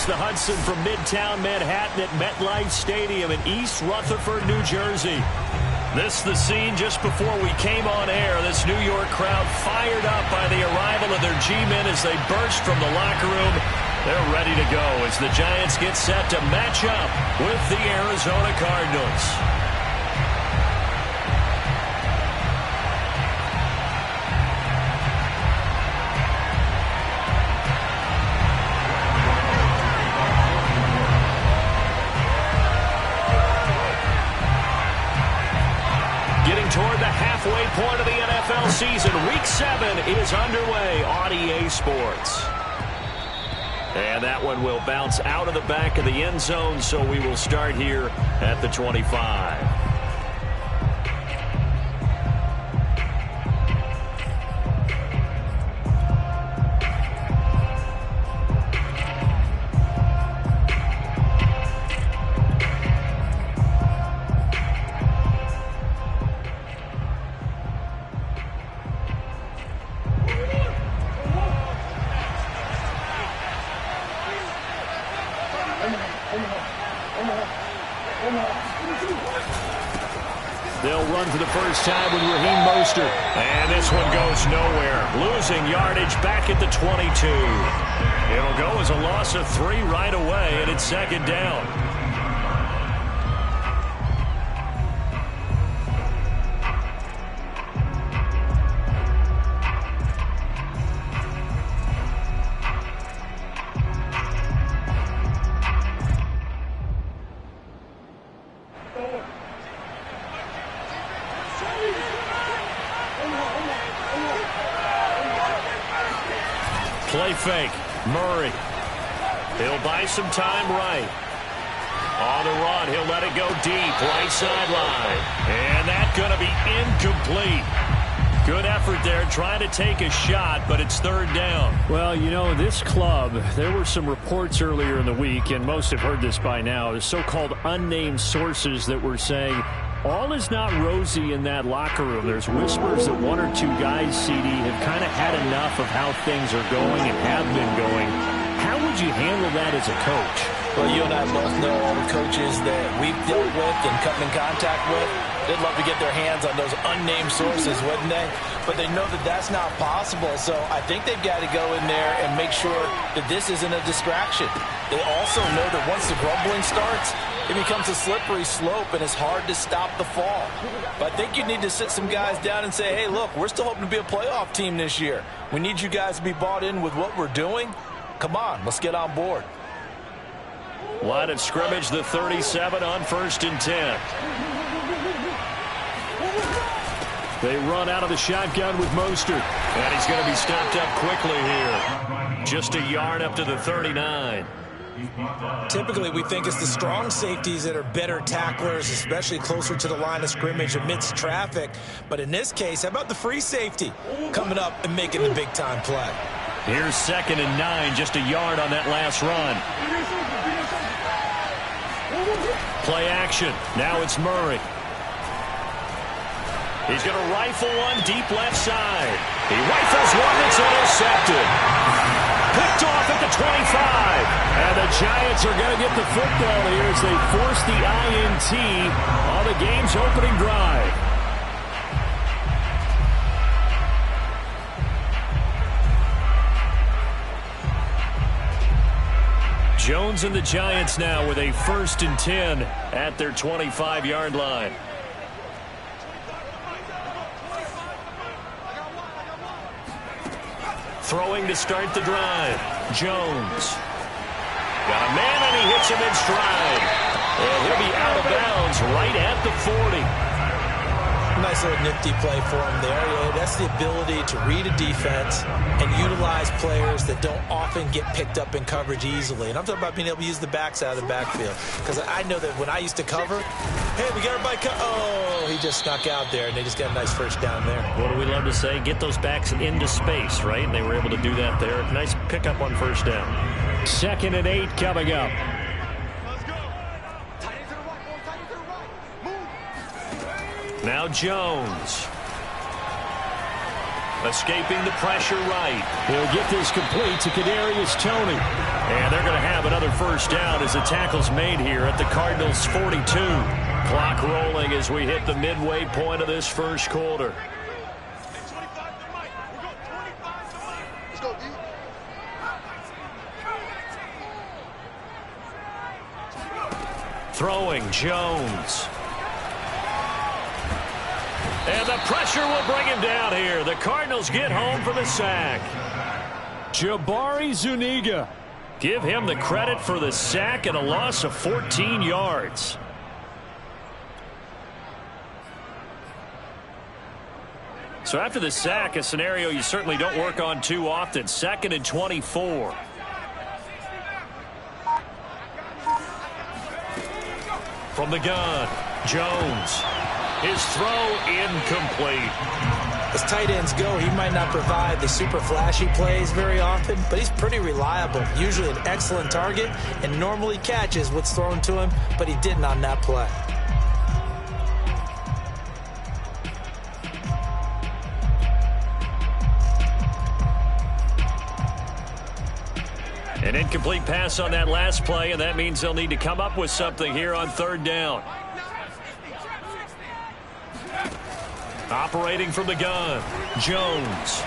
the Hudson from Midtown Manhattan at MetLife Stadium in East Rutherford, New Jersey. This the scene just before we came on air. This New York crowd fired up by the arrival of their G-men as they burst from the locker room. They're ready to go as the Giants get set to match up with the Arizona Cardinals. Toward the halfway point of the NFL season. Week 7 is underway on EA Sports. And that one will bounce out of the back of the end zone, so we will start here at the 25. They'll run for the first time with Raheem Mostert. And this one goes nowhere. Losing yardage back at the 22. It'll go as a loss of 3 right away, and it's second down. Play fake. Murray. He'll buy some time right. On the run, he'll let it go deep. Right sideline. And that's going to be incomplete. Good effort there trying to take a shot, but it's third down. Well, you know, this club, there were some reports earlier in the week, and most have heard this by now, the so-called unnamed sources that were saying all is not rosy in that locker room. There's whispers that 1 or 2 guys, CD, have kind of had enough of how things are going and have been going. How would you handle that as a coach? Well, you and I both know all the coaches that we've dealt with and come in contact with. They'd love to get their hands on those unnamed sources, wouldn't they? But they know that that's not possible, so I think they've got to go in there and make sure that this isn't a distraction. They also know that once the grumbling starts, it becomes a slippery slope, and it's hard to stop the fall. But I think you need to sit some guys down and say, hey, look, we're still hoping to be a playoff team this year. We need you guys to be bought in with what we're doing. Come on, let's get on board. Line of scrimmage, the 37 on 1st and 10. They run out of the shotgun with Mostert. And he's going to be stopped up quickly here. Just a yard up to the 39. Typically, we think it's the strong safeties that are better tacklers, especially closer to the line of scrimmage amidst traffic. But in this case, how about the free safety coming up and making the big-time play? Here's 2nd and 9, just a yard on that last run. Play action. Now it's Murray. He's going to rifle one deep left side. He rifles one that's intercepted. Picked off at the 25. And the Giants are going to get the football here as they force the INT on the game's opening drive. Jones and the Giants now with a 1st and 10 at their 25-yard line. Throwing to start the drive. Jones. Got a man and he hits him in stride. And he'll be out of bounds right at the 40. Nice little nifty play for him there. Yeah, that's the ability to read a defense and utilize players that don't often get picked up in coverage easily. And I'm talking about being able to use the backside of the backfield. Because I know that when I used to cover, hey, we got everybody oh, he just snuck out there, and they just got a nice first down there. What do we love to say? Get those backs into space, right? And they were able to do that there. Nice pickup on 1st down. 2nd and 8 coming up. Now Jones. Escaping the pressure right. He'll get this complete to Kadarius Toney. And they're going to have another first down as the tackle's made here at the Cardinals' 42. Clock rolling as we hit the midway point of this first quarter. Throwing Jones. And the pressure will bring him down here. The Cardinals get home for the sack. Jabari Zuniga. Give him the credit for the sack and a loss of 14 yards. So after the sack, a scenario you certainly don't work on too often. 2nd and 24. From the gun, Jones. His throw incomplete. As tight ends go, he might not provide the super flashy plays very often, but he's pretty reliable. Usually an excellent target and normally catches what's thrown to him, but he didn't on that play. An incomplete pass on that last play, and that means they'll need to come up with something here on 3rd down. Operating from the gun, Jones.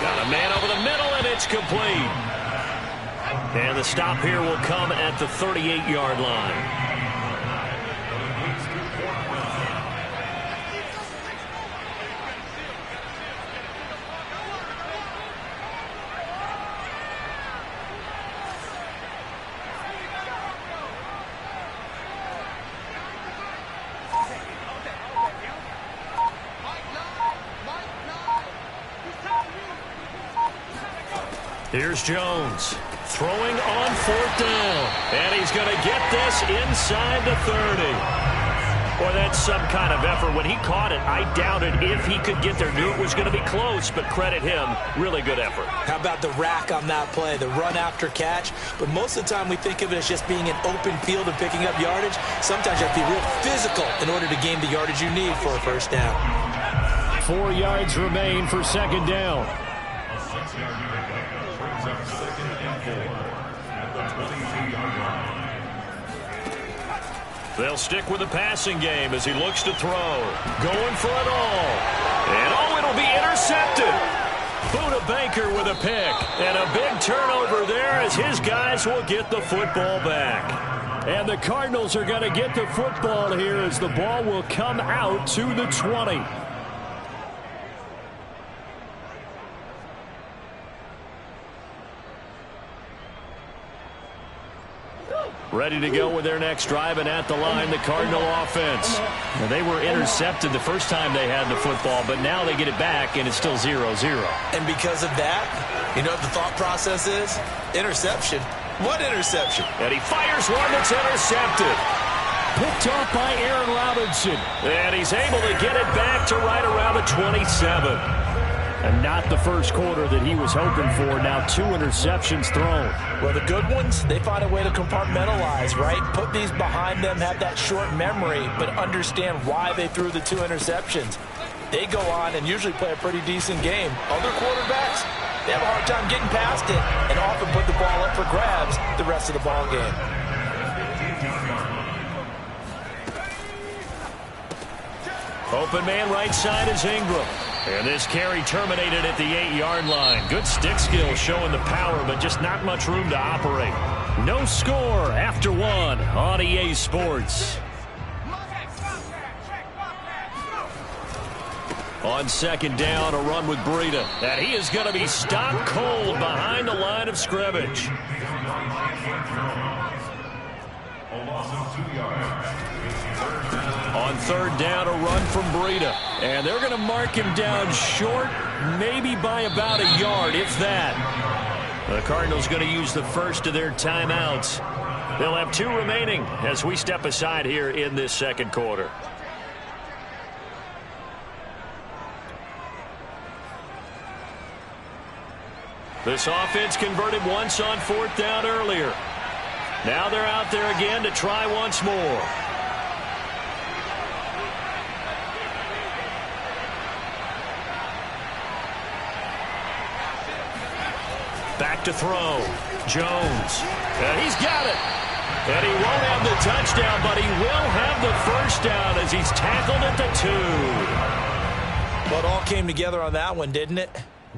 Got a man over the middle, and it's complete. And the stop here will come at the 38-yard line. Here's Jones throwing on 4th down. And he's going to get this inside the 30. Boy, that's some kind of effort. When he caught it, I doubted if he could get there. Knew it was going to be close, but credit him. Really good effort. How about the rack on that play, the run after catch? But most of the time we think of it as just being an open field and picking up yardage. Sometimes you have to be real physical in order to gain the yardage you need for a first down. 4 yards remain for 2nd down. They'll stick with the passing game as he looks to throw. Going for it all. And oh, it'll be intercepted. Buda Baker with a pick. And a big turnover there as his guys will get the football back. And the Cardinals are going to get the football here as the ball will come out to the 20. Ready to go with their next drive, and at the line, the Cardinal offense. Now, they were intercepted the first time they had the football, but now they get it back, and it's still 0-0. And because of that, you know what the thought process is? Interception. What interception? And he fires one that's intercepted. Picked off by Aaron Robinson. And he's able to get it back to right around the 27. And not the first quarter that he was hoping for. Now 2 interceptions thrown. Well, the good ones, they find a way to compartmentalize, right? Put these behind them, have that short memory, but understand why they threw the 2 interceptions. They go on and usually play a pretty decent game. Other quarterbacks, they have a hard time getting past it and often put the ball up for grabs the rest of the ball game. Open man right side is Ingram. And this carry terminated at the 8-yard line. Good stick skill showing the power, but just not much room to operate. No score after 1 on EA Sports. On 2nd down, a run with Breida. And he is going to be stopped cold behind the line of scrimmage. On 3rd down, a run from Breida. And they're going to mark him down short, maybe by about a yard, if that. The Cardinals going to use the first of their timeouts. They'll have 2 remaining as we step aside here in this 2nd quarter. This offense converted once on 4th down earlier. Now they're out there again to try once more. Back to throw. Jones. And he's got it. And he won't have the touchdown, but he will have the first down as he's tackled at the 2. Well, it all came together on that one, didn't it?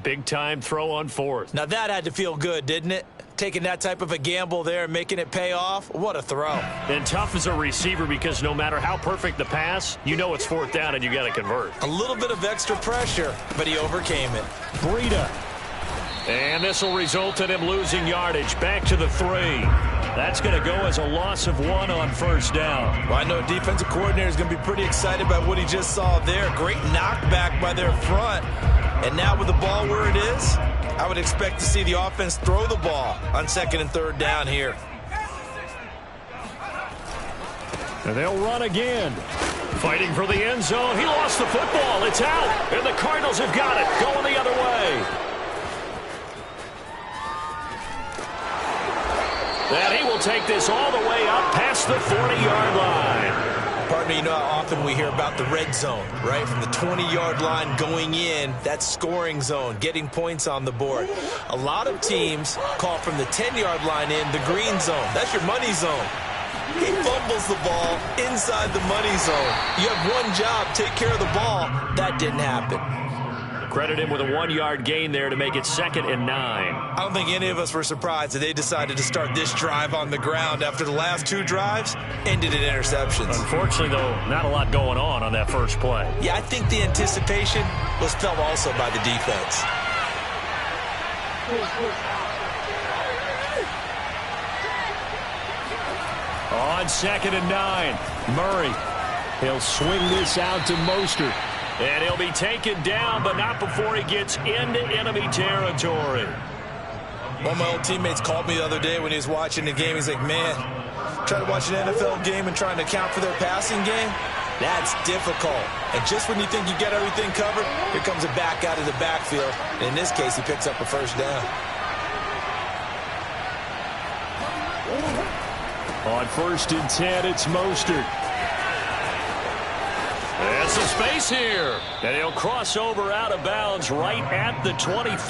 Big-time throw on 4th. Now that had to feel good, didn't it? Taking that type of a gamble there and making it pay off. What a throw. And tough as a receiver because no matter how perfect the pass, you know it's 4th down and you got to convert. A little bit of extra pressure, but he overcame it. Breida. And this will result in him losing yardage. Back to the 3. That's going to go as a loss of 1 on 1st down. Well, I know defensive coordinator is going to be pretty excited by what he just saw there. Great knockback by their front. And now with the ball where it is, I would expect to see the offense throw the ball on 2nd and 3rd down here. And they'll run again. Fighting for the end zone. He lost the football. It's out. And the Cardinals have got it. Going the other way. And he will take this all the way up past the 40-yard line. Partner, you know how often we hear about the red zone, right? From the 20-yard line going in, that scoring zone, getting points on the board. A lot of teams call from the 10-yard line in the green zone. That's your money zone. He fumbles the ball inside the money zone. You have one job, take care of the ball. That didn't happen. Credit him with a 1-yard gain there to make it 2nd and 9. I don't think any of us were surprised that they decided to start this drive on the ground after the last 2 drives ended in interceptions. Unfortunately, though, not a lot going on that first play. Yeah, I think the anticipation was felt also by the defense. On 2nd and 9, Murray. He'll swing this out to Mostert. And he'll be taken down, but not before he gets into enemy territory. One of my old teammates called me the other day when he was watching the game. He's like, man, trying to watch an NFL game and trying to account for their passing game, that's difficult. And just when you think you get everything covered, here comes a back out of the backfield. And in this case, he picks up a 1st down. On 1st and 10, it's Mostert. And some space here. And he'll cross over out of bounds right at the 25.